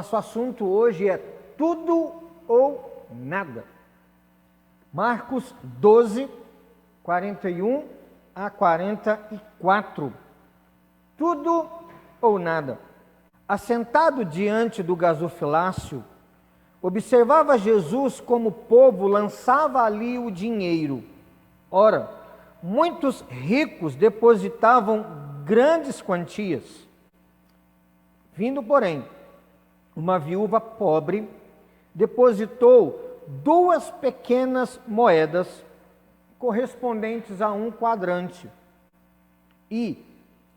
Nosso assunto hoje é tudo ou nada. Marcos 12, 41 a 44. Tudo ou nada. Assentado diante do gasofilácio, observava Jesus como o povo lançava ali o dinheiro. Ora, muitos ricos depositavam grandes quantias. Vindo, porém, uma viúva pobre depositou 2 pequenas moedas correspondentes a 1 quadrante. E,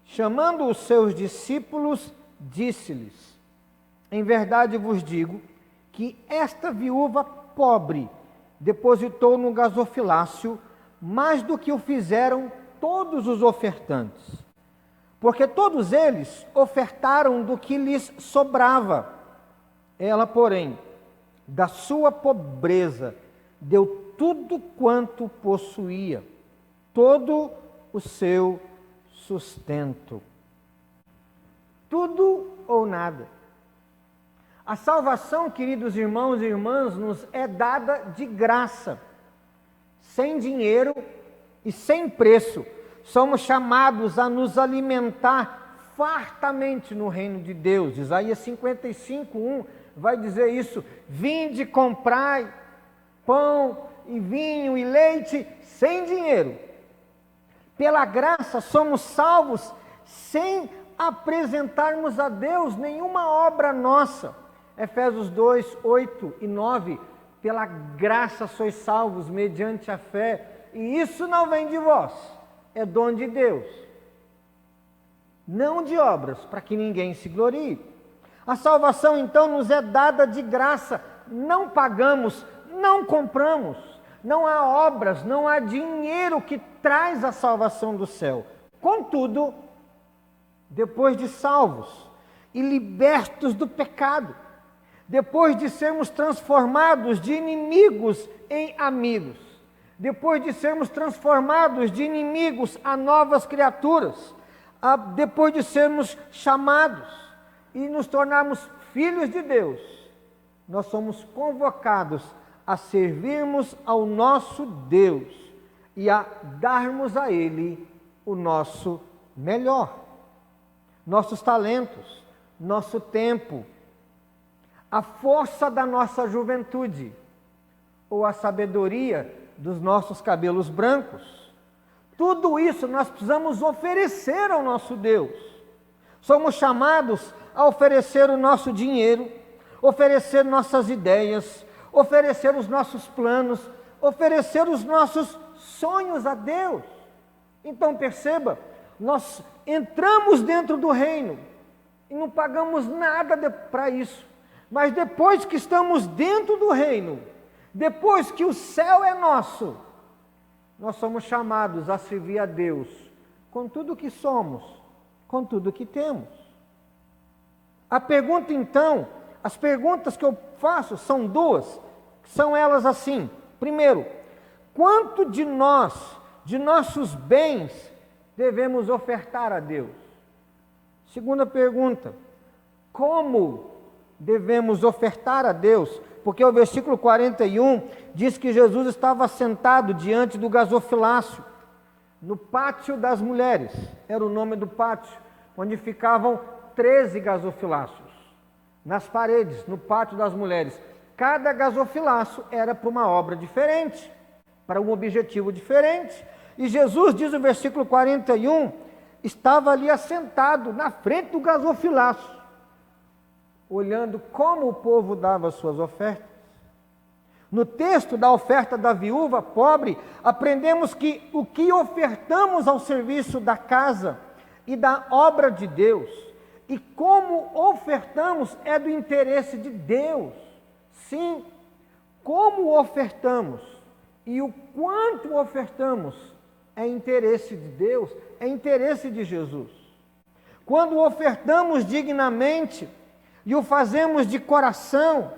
chamando os seus discípulos, disse-lhes: em verdade vos digo que esta viúva pobre depositou no gasofilácio mais do que o fizeram todos os ofertantes. Porque todos eles ofertaram do que lhes sobrava. Ela, porém, da sua pobreza, deu tudo quanto possuía, todo o seu sustento. Tudo ou nada. A salvação, queridos irmãos e irmãs, nos é dada de graça, sem dinheiro e sem preço. Somos chamados a nos alimentar fartamente no reino de Deus. Isaías 55:1 vai dizer isso: vinde, comprai pão e vinho e leite sem dinheiro. Pela graça somos salvos sem apresentarmos a Deus nenhuma obra nossa. Efésios 2, 8 e 9, pela graça sois salvos mediante a fé, e isso não vem de vós, é dom de Deus, não de obras, para que ninguém se glorie. A salvação então nos é dada de graça, não pagamos, não compramos, não há obras, não há dinheiro que traz a salvação do céu. Contudo, depois de salvos e libertos do pecado, depois de sermos transformados de inimigos em amigos, depois de sermos transformados de inimigos a novas criaturas, depois de sermos chamados e nos tornarmos filhos de Deus, nós somos convocados a servirmos ao nosso Deus e a darmos a Ele o nosso melhor, nossos talentos, nosso tempo, a força da nossa juventude, ou a sabedoria dos nossos cabelos brancos. Tudo isso nós precisamos oferecer ao nosso Deus. Somos chamados a oferecer o nosso dinheiro, oferecer nossas ideias, oferecer os nossos planos, oferecer os nossos sonhos a Deus. Então perceba, nós entramos dentro do reino e não pagamos nada para isso. Mas depois que estamos dentro do reino, depois que o céu é nosso, nós somos chamados a servir a Deus com tudo que somos, com tudo que temos. A pergunta então, as perguntas que eu faço são 2, são elas assim: primeiro, quanto de nós, de nossos bens, devemos ofertar a Deus? Segunda pergunta, como devemos ofertar a Deus? Porque o versículo 41 diz que Jesus estava sentado diante do gasofilácio, no pátio das mulheres, era o nome do pátio, onde ficavam 13 gasofilácios, nas paredes, no pátio das mulheres. Cada gasofilácio era para uma obra diferente, para um objetivo diferente. E Jesus, diz o versículo 41, estava ali assentado na frente do gasofilácio, olhando como o povo dava as suas ofertas. No texto da oferta da viúva pobre, aprendemos que o que ofertamos ao serviço da casa e da obra de Deus, e como ofertamos, é do interesse de Deus. Sim, como ofertamos e o quanto ofertamos é interesse de Deus, é interesse de Jesus. Quando ofertamos dignamente e o fazemos de coração,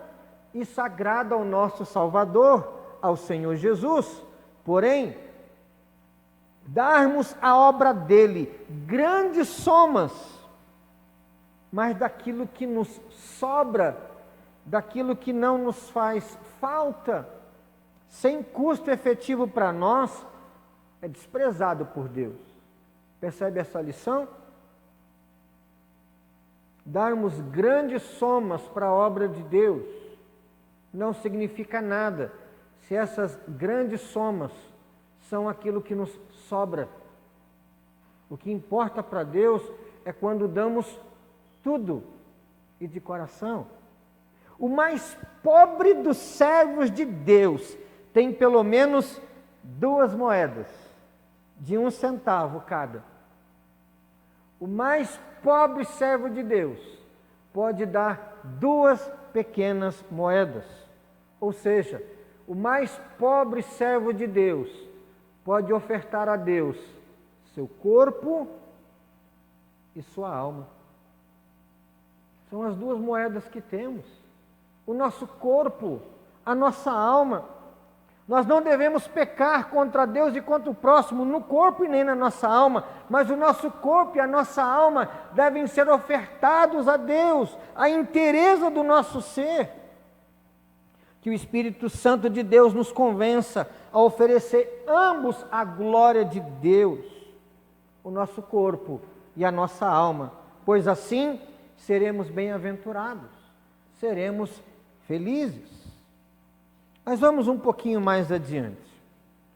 isso agrada ao nosso Salvador, ao Senhor Jesus. Porém, darmos à obra dele grandes somas mas daquilo que nos sobra, daquilo que não nos faz falta, sem custo efetivo para nós, é desprezado por Deus. Percebe essa lição? Darmos grandes somas para a obra de Deus não significa nada se essas grandes somas são aquilo que nos sobra. O que importa para Deus é quando damos tudo e de coração. O mais pobre dos servos de Deus tem pelo menos 2 moedas, de 1 centavo cada. O mais pobre servo de Deus pode dar 2 pequenas moedas. Ou seja, o mais pobre servo de Deus pode ofertar a Deus seu corpo e sua alma. São as 2 moedas que temos. O nosso corpo, a nossa alma. Nós não devemos pecar contra Deus e contra o próximo no corpo e nem na nossa alma, mas o nosso corpo e a nossa alma devem ser ofertados a Deus, a inteireza do nosso ser. Que o Espírito Santo de Deus nos convença a oferecer ambos à glória de Deus, o nosso corpo e a nossa alma, pois assim seremos bem-aventurados, seremos felizes. Mas vamos um pouquinho mais adiante,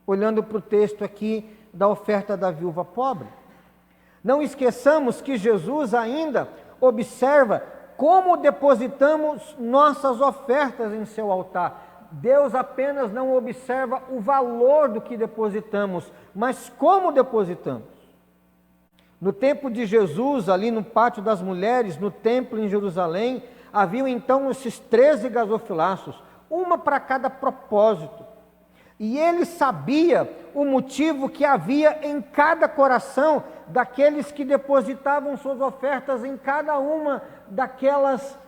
olhando para o texto aqui da oferta da viúva pobre. Não esqueçamos que Jesus ainda observa como depositamos nossas ofertas em seu altar. Deus apenas não observa o valor do que depositamos, mas como depositamos. No tempo de Jesus, ali no pátio das mulheres, no templo em Jerusalém, haviam então esses 13 gasofilaços, uma para cada propósito. E ele sabia o motivo que havia em cada coração daqueles que depositavam suas ofertas em cada uma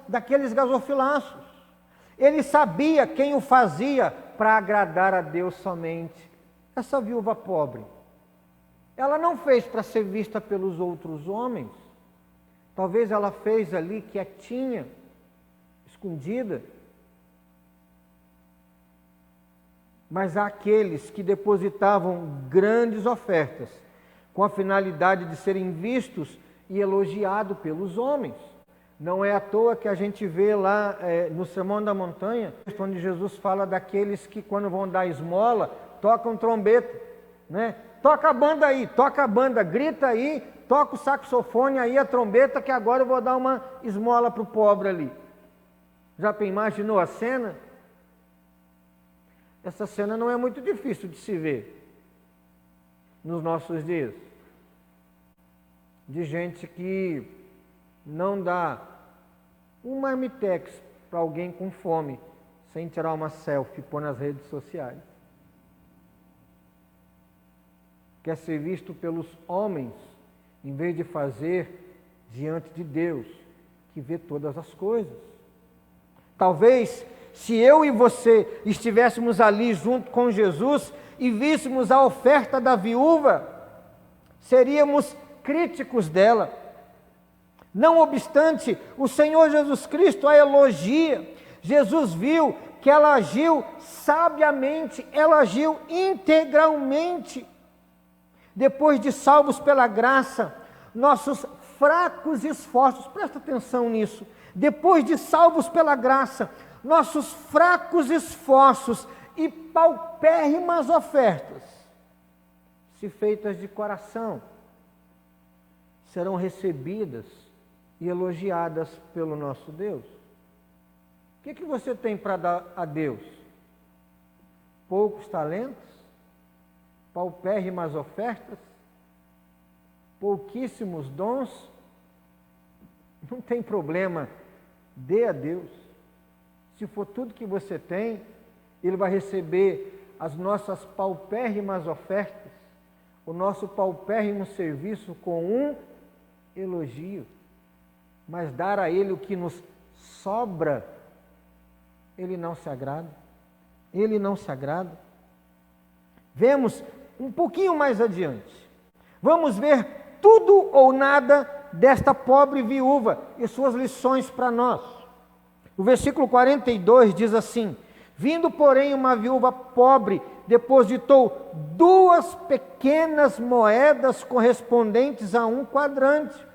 daqueles gasofilaços. Ele sabia quem o fazia para agradar a Deus somente. Essa viúva pobre, ela não fez para ser vista pelos outros homens. Talvez ela fez ali quietinha, escondida. Mas há aqueles que depositavam grandes ofertas com a finalidade de serem vistos e elogiados pelos homens. Não é à toa que a gente vê lá no Sermão da Montanha, onde Jesus fala daqueles que quando vão dar esmola, tocam trombeta, né? Toca a banda aí, toca a banda, grita aí, toca o saxofone aí, a trombeta, que agora eu vou dar uma esmola para o pobre ali. Já imaginou a cena? Essa cena não é muito difícil de se ver nos nossos dias. De gente que não dá um marmitex para alguém com fome, sem tirar uma selfie e pôr nas redes sociais. Quer ser visto pelos homens, em vez de fazer diante de Deus, que vê todas as coisas. Talvez, se eu e você estivéssemos ali junto com Jesus e víssemos a oferta da viúva, seríamos críticos dela. Não obstante, o Senhor Jesus Cristo a elogia. Jesus viu que ela agiu sabiamente, ela agiu integralmente. Depois de salvos pela graça, nossos fracos esforços, presta atenção nisso, depois de salvos pela graça, nossos fracos esforços e paupérrimas ofertas, se feitas de coração, serão recebidas e elogiadas pelo nosso Deus. O que você tem para dar a Deus? Poucos talentos? Paupérrimas ofertas? Pouquíssimos dons? Não tem problema, dê a Deus. Se for tudo que você tem, Ele vai receber as nossas paupérrimas ofertas, o nosso paupérrimo serviço com um elogio. Mas dar a Ele o que nos sobra, Ele não se agrada. Ele não se agrada. Vemos um pouquinho mais adiante. Vamos ver tudo ou nada desta pobre viúva e suas lições para nós. O versículo 42 diz assim: vindo, porém, uma viúva pobre, depositou 2 pequenas moedas correspondentes a 1 quadrante.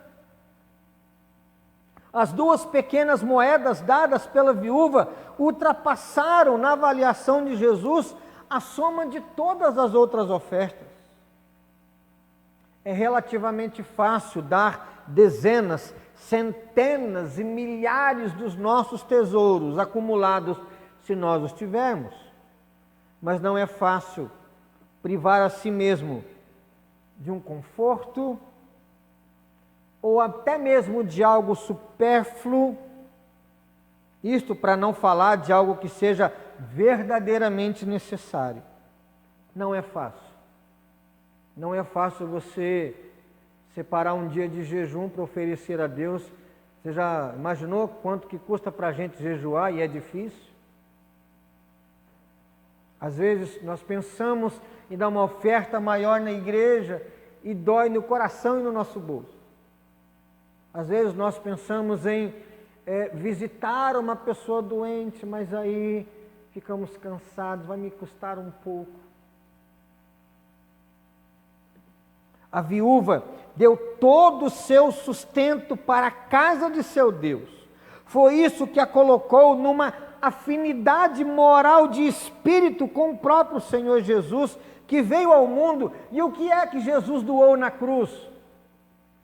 As 2 pequenas moedas dadas pela viúva ultrapassaram na avaliação de Jesus a soma de todas as outras ofertas. É relativamente fácil dar dezenas, centenas e milhares dos nossos tesouros acumulados se nós os tivermos. Mas não é fácil privar a si mesmo de um conforto ou até mesmo de algo supérfluo, isto para não falar de algo que seja verdadeiramente necessário. Não é fácil. Não é fácil você separar um dia de jejum para oferecer a Deus. Você já imaginou quanto que custa para a gente jejuar e é difícil? Às vezes nós pensamos em dar uma oferta maior na igreja e dói no coração e no nosso bolso. Às vezes nós pensamos em visitar uma pessoa doente, mas aí ficamos cansados, vai me custar um pouco. A viúva deu todo o seu sustento para a casa de seu Deus. Foi isso que a colocou numa afinidade moral de espírito com o próprio Senhor Jesus, que veio ao mundo. E o que é que Jesus doou na cruz?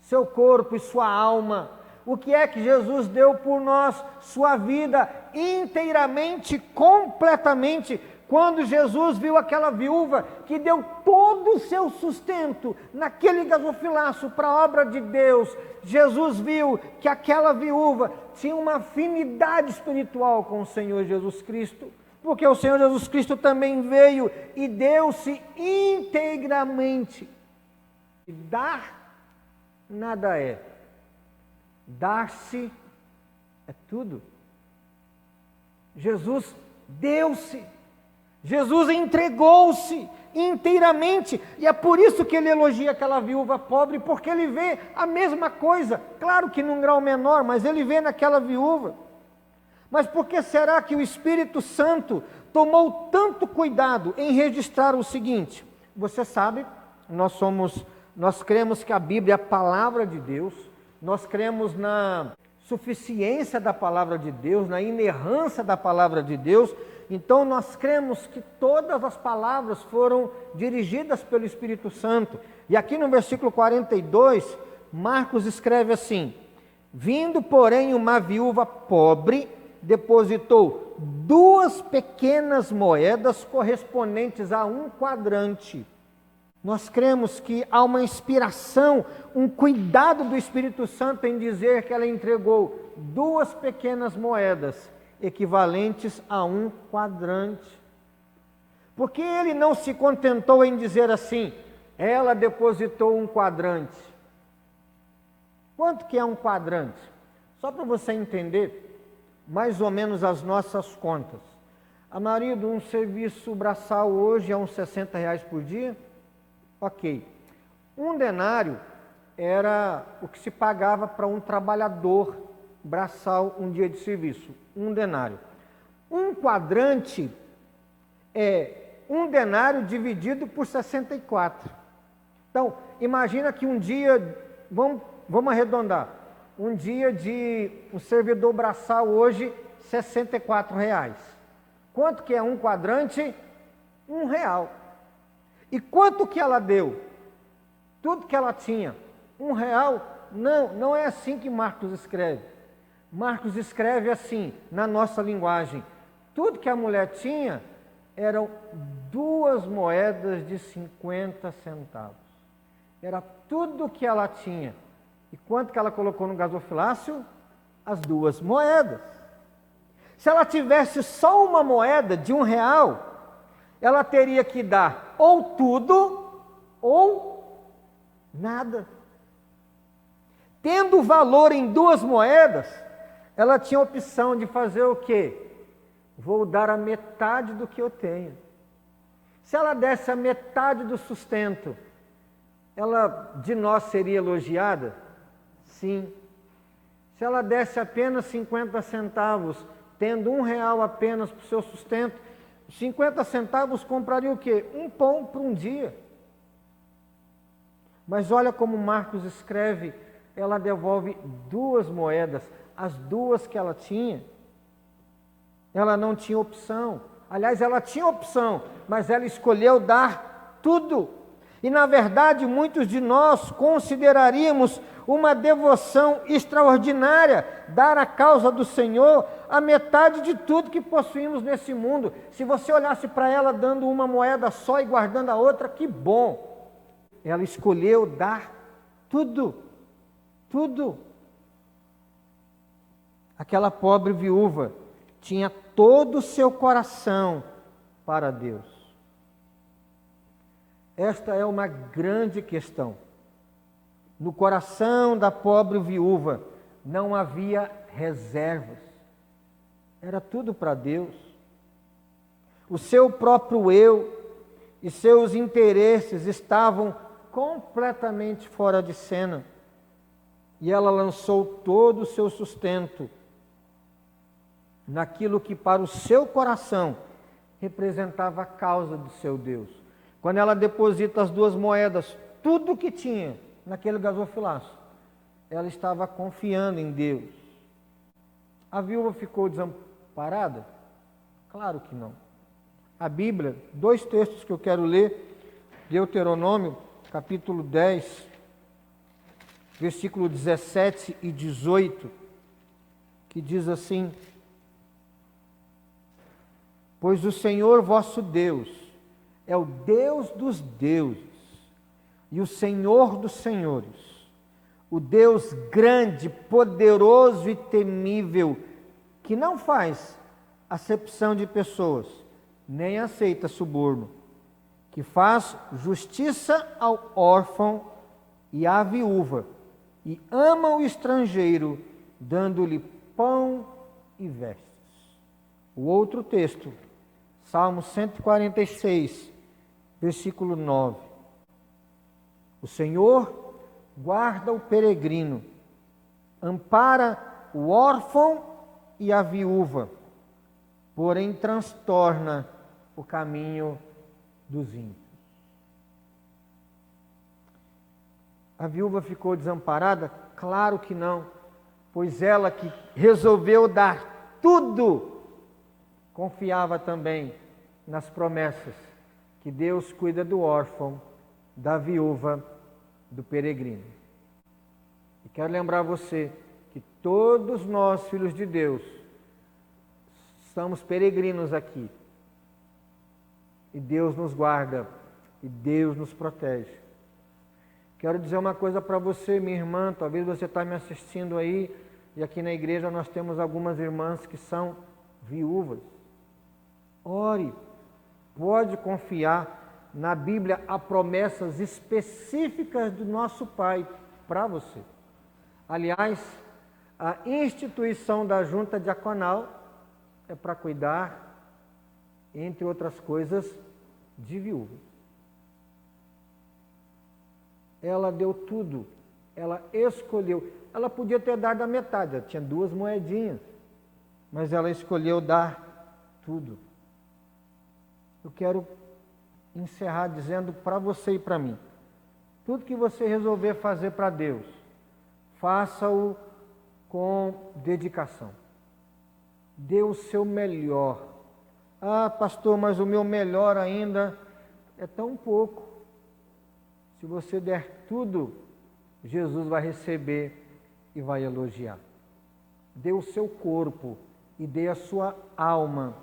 Seu corpo e sua alma. O que é que Jesus deu por nós? Sua vida inteiramente, completamente. Quando Jesus viu aquela viúva que deu todo o seu sustento naquele gasofilaço para a obra de Deus, Jesus viu que aquela viúva tinha uma afinidade espiritual com o Senhor Jesus Cristo, porque o Senhor Jesus Cristo também veio e deu-se integramente. E dar nada é, dar-se é tudo. Jesus deu-se. Jesus entregou-se inteiramente, e é por isso que ele elogia aquela viúva pobre, porque ele vê a mesma coisa, claro que num grau menor, mas ele vê naquela viúva. Mas por que será que o Espírito Santo tomou tanto cuidado em registrar o seguinte? Você sabe, nós cremos que a Bíblia é a palavra de Deus, nós cremos na suficiência da palavra de Deus, na inerrância da palavra de Deus. Então nós cremos que todas as palavras foram dirigidas pelo Espírito Santo. E aqui no versículo 42, Marcos escreve assim: vindo, porém, uma viúva pobre, depositou 2 pequenas moedas correspondentes a 1 quadrante. Nós cremos que há uma inspiração, um cuidado do Espírito Santo em dizer que ela entregou 2 pequenas moedas equivalentes a 1 quadrante. Porque ele não se contentou em dizer assim, ela depositou 1 quadrante. Quanto que é 1 quadrante? Só para você entender mais ou menos as nossas contas. A maioria de um serviço braçal hoje é uns R$60 por dia. Ok. 1 denário era o que se pagava para um trabalhador braçal um dia de serviço. 1 denário. 1 quadrante é 1 denário dividido por 64. Então, imagina que um dia, vamos arredondar, um dia de um servidor braçal hoje, R$64. Quanto que é 1 quadrante? R$1. E quanto que ela deu? Tudo que ela tinha. R$1? Não é assim que Marcos escreve. Marcos escreve assim, na nossa linguagem: tudo que a mulher tinha eram 2 moedas de 50 centavos. Era tudo que ela tinha. E quanto que ela colocou no gasofilácio? As 2 moedas. Se ela tivesse só uma moeda de R$1, ela teria que dar ou tudo ou nada. Tendo valor em 2 moedas, ela tinha a opção de fazer o quê? Vou dar a metade do que eu tenho. Se ela desse a metade do sustento, ela de nós seria elogiada? Sim. Se ela desse apenas 50 centavos, tendo R$ 1 apenas para o seu sustento, 50 centavos compraria o quê? Um pão para um dia. Mas olha como Marcos escreve, ela devolve 2 moedas, as 2 que ela tinha. Ela não tinha opção. Aliás, ela tinha opção, mas ela escolheu dar tudo. E na verdade, muitos de nós consideraríamos uma devoção extraordinária, dar à causa do Senhor a metade de tudo que possuímos nesse mundo. Se você olhasse para ela dando uma moeda só e guardando a outra, que bom! Ela escolheu dar tudo, tudo. Aquela pobre viúva tinha todo o seu coração para Deus. Esta é uma grande questão. No coração da pobre viúva não havia reservas. Era tudo para Deus. O seu próprio eu e seus interesses estavam completamente fora de cena. E ela lançou todo o seu sustento naquilo que para o seu coração representava a causa do seu Deus. Quando ela deposita as 2 moedas, tudo que tinha naquele gasofilaço, ela estava confiando em Deus. A viúva ficou desamparada? Claro que não. A Bíblia, 2 textos que eu quero ler, Deuteronômio, capítulo 10, versículo 17 e 18, que diz assim: pois o Senhor vosso Deus é o Deus dos deuses e o Senhor dos senhores, o Deus grande, poderoso e temível, que não faz acepção de pessoas, nem aceita suborno, que faz justiça ao órfão e à viúva, e ama o estrangeiro, dando-lhe pão e vestes. O outro texto, Salmo 146, versículo 9. O Senhor guarda o peregrino, ampara o órfão e a viúva, porém transtorna o caminho dos ímpios. A viúva ficou desamparada? Claro que não, pois ela que resolveu dar tudo, confiava também nas promessas que Deus cuida do órfão, da viúva, do peregrino. E quero lembrar você que todos nós, filhos de Deus, somos peregrinos aqui. E Deus nos guarda, e Deus nos protege. Quero dizer uma coisa para você, minha irmã, talvez você está me assistindo aí, e aqui na igreja nós temos algumas irmãs que são viúvas. Ore, pode confiar. Na Bíblia há promessas específicas do nosso Pai para você. Aliás, a instituição da junta diaconal é para cuidar, entre outras coisas, de viúvas. Ela deu tudo, ela escolheu. Ela podia ter dado a metade, ela tinha 2 moedinhas, mas ela escolheu dar tudo. Eu quero encerrar dizendo para você e para mim, tudo que você resolver fazer para Deus, faça-o com dedicação. Dê o seu melhor. Ah, pastor, mas o meu melhor ainda é tão pouco. Se você der tudo, Jesus vai receber e vai elogiar. Dê o seu corpo e dê a sua alma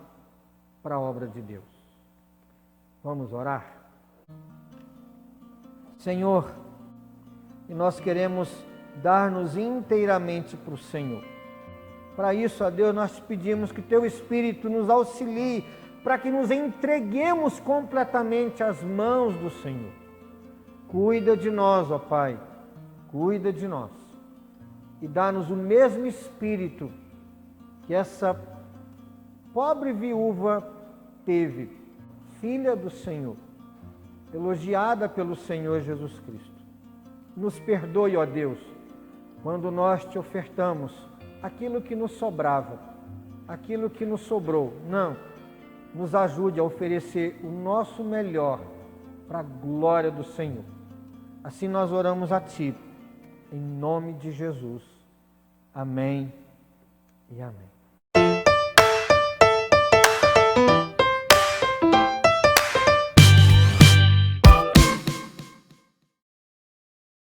para a obra de Deus. Vamos orar? Senhor, e nós queremos dar-nos inteiramente para o Senhor. Para isso, ó Deus, nós te pedimos que Teu Espírito nos auxilie, para que nos entreguemos completamente às mãos do Senhor. Cuida de nós, ó Pai, cuida de nós. E dá-nos o mesmo Espírito que essa pobre viúva teve, filha do Senhor, elogiada pelo Senhor Jesus Cristo. Nos perdoe, ó Deus, quando nós te ofertamos aquilo que nos sobrava, aquilo que nos sobrou. Não, nos ajude a oferecer o nosso melhor para a glória do Senhor. Assim nós oramos a Ti, em nome de Jesus. Amém e amém.